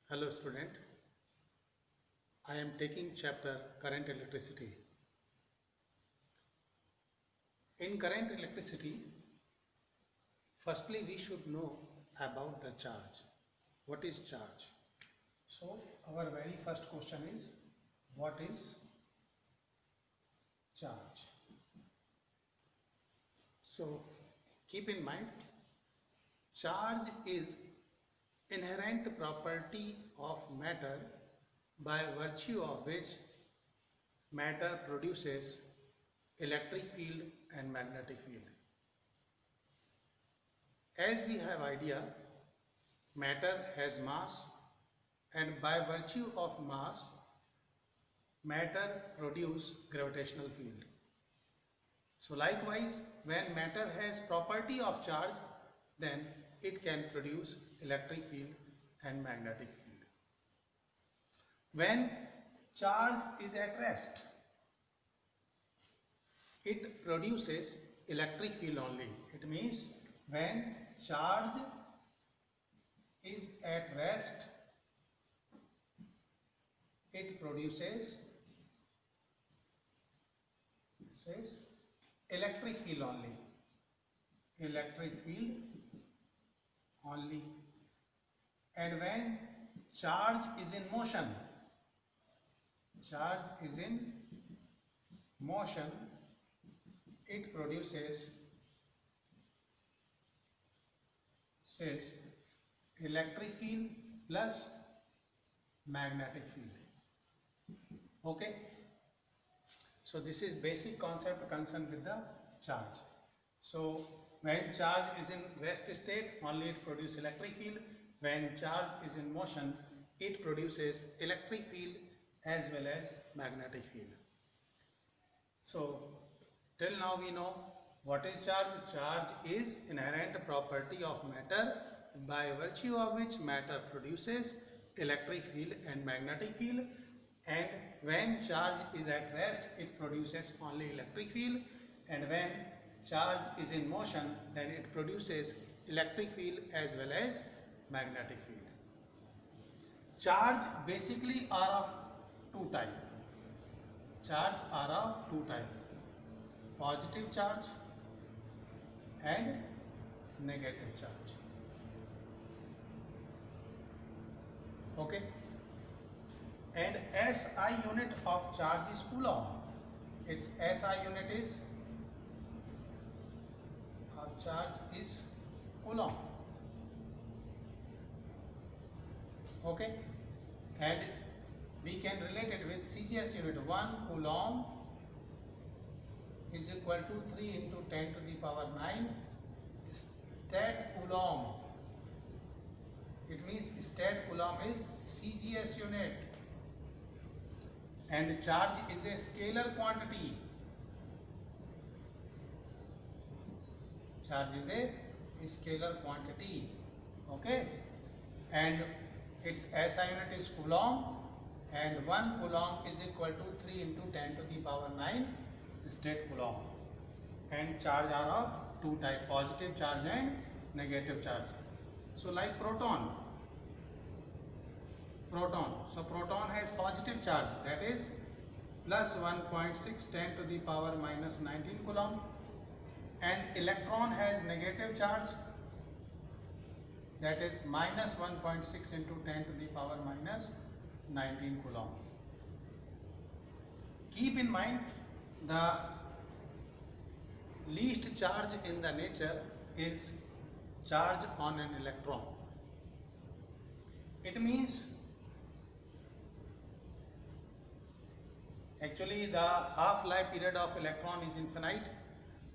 Hello student, I am taking chapter current electricity. In current electricity, firstly we should know about the charge. What is charge? So our very first question is, what is charge? So keep in mind, charge is inherent property of matter by virtue of which matter produces electric field and magnetic field. As we have idea, matter has mass, and by virtue of mass, matter produce gravitational field. So likewise, when matter has property of charge, then it can produce electric field and magnetic field. When charge is at rest, it produces electric field only. It means when charge is at rest, it produces electric field only. Electric field only. And when charge is in motion, it produces electric field plus magnetic field. Okay. So this is basic concept concerned with the charge. So when charge is in rest state, only it produces electric field. When charge is in motion, it produces electric field as well as magnetic field. So till now we know what is charge. Charge is inherent property of matter by virtue of which matter produces electric field and magnetic field. And when charge is at rest, it produces only electric field, and when charge is in motion, then it produces electric field as well as magnetic field. Charge basically are of two types. Charge are of two types: positive charge and negative charge. Okay. And SI unit of charge is Coulomb. Its SI unit is of charge is Coulomb. Okay. And we can relate it with CGS unit. 1 Coulomb is equal to 3 into 10 to the power 9 stat Coulomb. It means stat Coulomb is CGS unit. And charge is a scalar quantity. Charge is a scalar quantity. Okay. And its SI unit is Coulomb, and 1 Coulomb is equal to 3 into 10 to the power 9 state Coulomb. And charge are of two types: positive charge and negative charge. So like proton. So proton has positive charge, that is plus 1.6 10 to the power minus 19 Coulomb, and electron has negative charge, that is minus 1.6 into 10 to the power minus 19 Coulomb. Keep in mind, the least charge in the nature is charge on an electron. It means actually the half-life period of electron is infinite.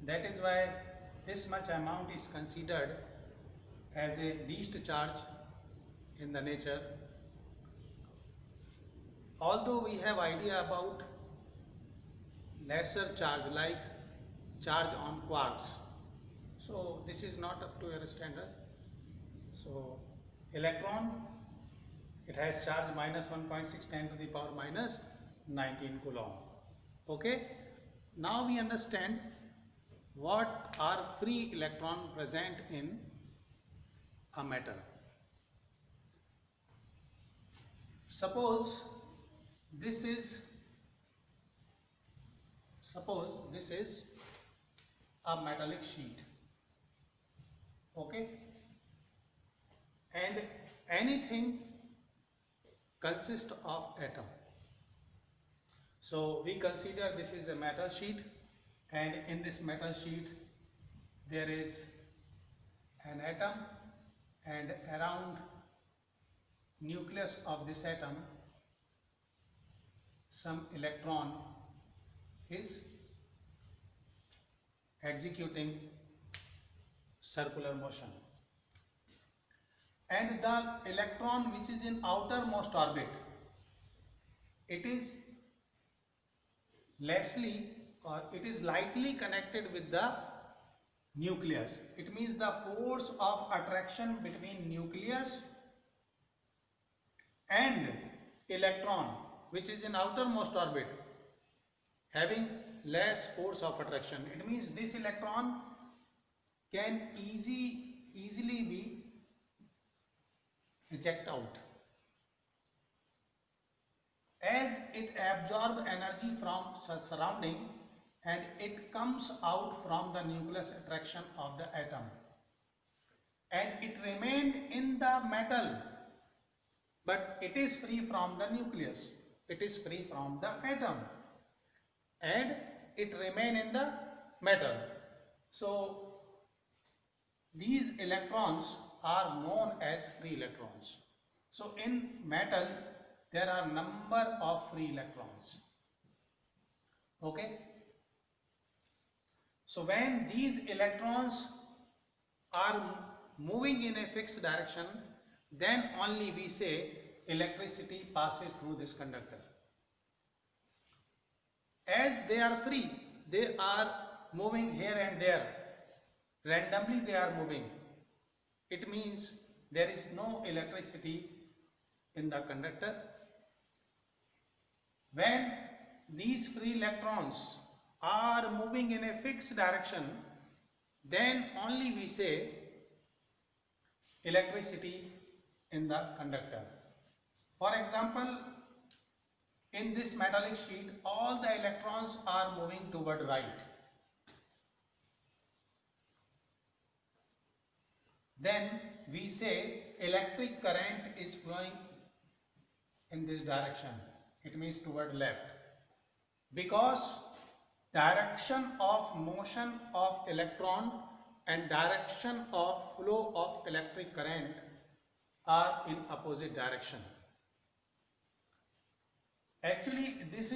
That is why this much amount is considered as a least charge in the nature. Although we have idea about lesser charge like charge on quarks, so this is not up to your standard. So electron, it has charge minus 1.6 10 to the power minus 19 Coulomb. Okay. Now we understand what are free electron present in a matter. suppose this is a metallic sheet, okay, and anything consists of atom. So we consider this is a metal sheet, and in this metal sheet there is an atom, and around nucleus of this atom some electron is executing circular motion, and the electron which is in outermost orbit, it is lightly connected with the nucleus. It means the force of attraction between nucleus and electron which is in outermost orbit having less force of attraction. It means this electron can easily be ejected out, as it absorbs energy from surrounding and it comes out from the nucleus attraction of the atom, and it remained in the metal, but it is free from the nucleus, it is free from the atom, and it remain in the metal. So these electrons are known as free electrons. So in metal there are number of free electrons, okay. So when these electrons are moving in a fixed direction, then only we say electricity passes through this conductor. As they are free, they are moving here and there, randomly they are moving. It means there is no electricity in the conductor. When these free electrons are moving in a fixed direction, then only we say electricity in the conductor. For example, in this metallic sheet, all the electrons are moving toward right. Then we say electric current is flowing in this direction. It means toward left, because direction of motion of electron and direction of flow of electric current are in opposite direction. Actually this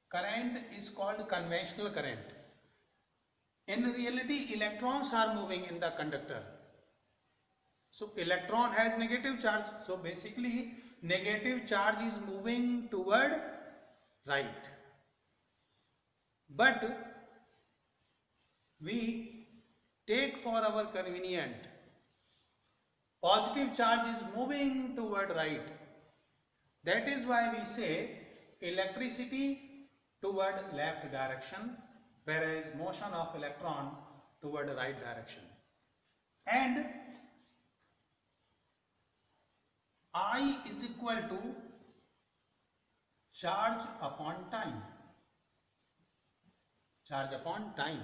current is called conventional current. In reality electrons are moving in the conductor. So electron has negative charge, so basically negative charge is moving toward right, but we take for our convenient positive charge is moving toward right. That is why we say electricity toward left direction, whereas motion of electron toward right direction. And I is equal to charge upon time. Charge upon time.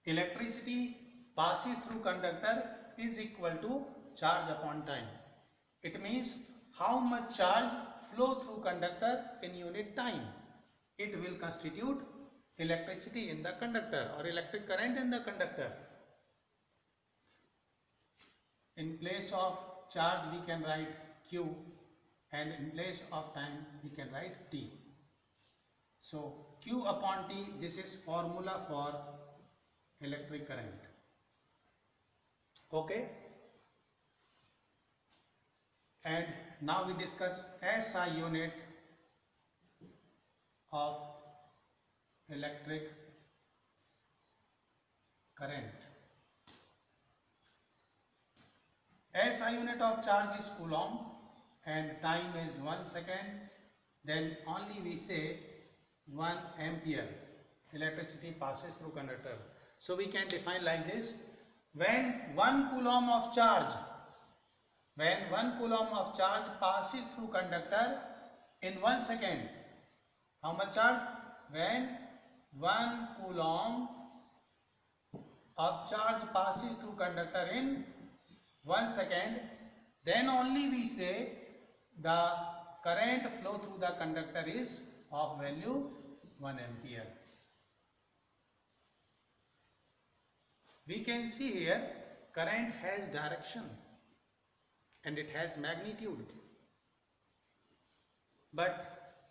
Electricity passes through conductor is equal to charge upon time. It means how much charge flow through conductor in unit time. It will constitute electricity in the conductor or electric current in the conductor. In place of charge we can write Q, and in place of time we can write T. So Q upon T, this is formula for electric current. Okay, and now we discuss SI unit of electric current. SI unit of charge is coulomb and time is 1 second. Then only we say 1 ampere electricity passes through conductor. So we can define like this: when 1 coulomb of charge when 1 coulomb of charge passes through conductor in 1 second. How much charge? When 1 coulomb of charge passes through conductor in 1 second, then only we say the current flow through the conductor is of value 1 ampere. We can see here current has direction and it has magnitude, but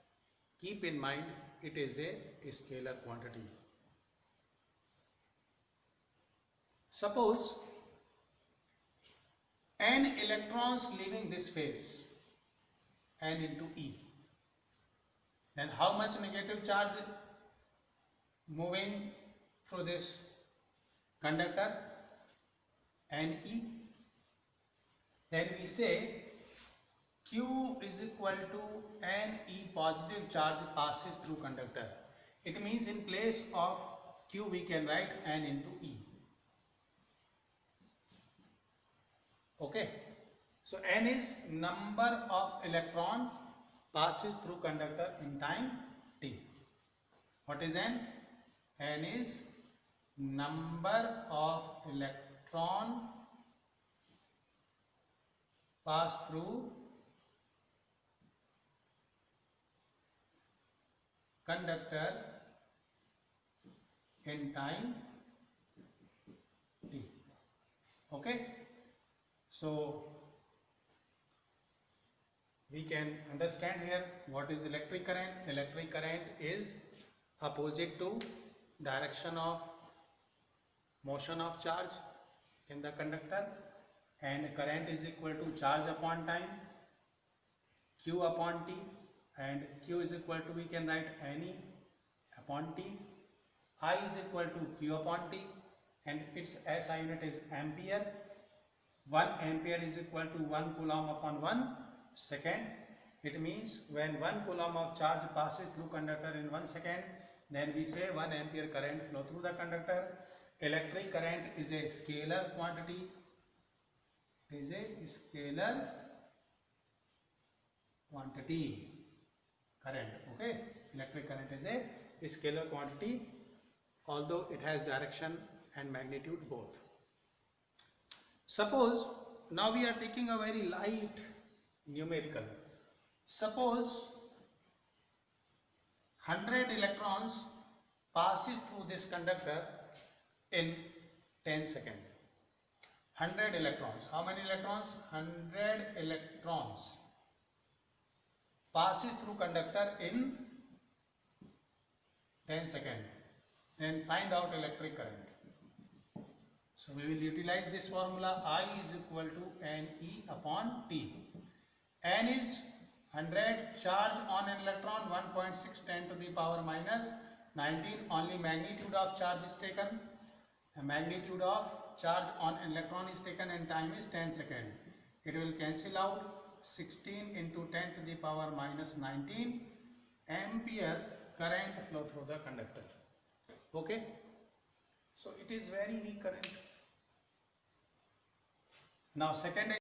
keep in mind it is a scalar quantity. Suppose n electrons leaving this phase, n into E, then how much negative charge moving through this conductor? Ne. Then we say Q is equal to Ne positive charge passes through conductor. It means in place of Q we can write N into E. Okay. So N is number of electron passes through conductor in time T. What is N? N is number of electron pass through conductor in time T. Okay. So we can understand here what is electric current. Electric current is opposite to direction of motion of charge in the conductor, and current is equal to charge upon time, Q upon T, and Q is equal to, we can write Ne upon T, I is equal to Q upon T, and its SI unit is ampere. 1 ampere is equal to 1 coulomb upon 1 second. It means when 1 coulomb of charge passes through conductor in 1 second, then we say 1 ampere current flow through the conductor. Electric current is a scalar quantity. It is a scalar quantity. Current. Okay. Electric current is a scalar quantity, although it has direction and magnitude both. Suppose now we are taking a very light numerical. Suppose 100 electrons passes through this conductor in 10 seconds. 100 electrons. How many electrons? 100 electrons passes through conductor in 10 seconds. Then find out electric current. So we will utilize this formula. I is equal to Ne upon T. N is 100, charge on an electron 1.6 10 to the power minus 19. Only magnitude of charge is taken. The magnitude of charge on an electron is taken and time is 10 seconds. It will cancel out. 16 into 10 to the power minus 19 ampere current flow through the conductor. Okay. So it is very weak current. Now second